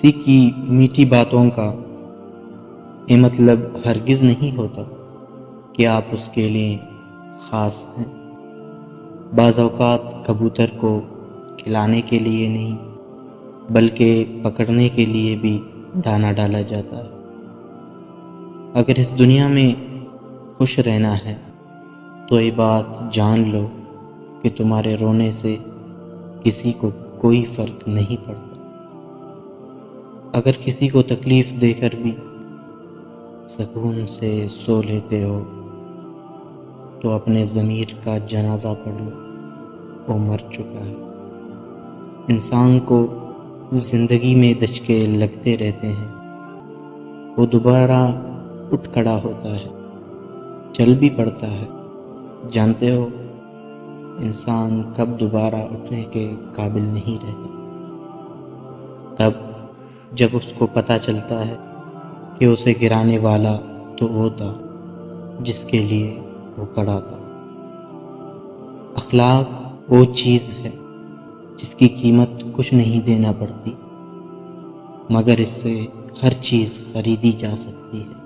کسی کی میٹھی باتوں کا یہ مطلب ہرگز نہیں ہوتا کہ آپ اس کے لیے خاص ہیں۔ بعض اوقات کبوتر کو کھلانے کے لیے نہیں بلکہ پکڑنے کے لیے بھی دانہ ڈالا جاتا ہے۔ اگر اس دنیا میں خوش رہنا ہے تو یہ بات جان لو کہ تمہارے رونے سے کسی کو کوئی فرق نہیں پڑتا۔ اگر کسی کو تکلیف دے کر بھی سکون سے سو لیتے ہو تو اپنے ضمیر کا جنازہ پڑھ لو، وہ مر چکا ہے۔ انسان کو زندگی میں دھچکے لگتے رہتے ہیں، وہ دوبارہ اٹھ کھڑا ہوتا ہے، چل بھی پڑتا ہے۔ جانتے ہو انسان کب دوبارہ اٹھنے کے قابل نہیں رہتا؟ تب جب اس کو پتہ چلتا ہے کہ اسے گرانے والا تو وہ تھا جس کے لیے وہ کھڑا تھا۔ اخلاق وہ چیز ہے جس کی قیمت کچھ نہیں دینا پڑتی، مگر اس سے ہر چیز خریدی جا سکتی ہے۔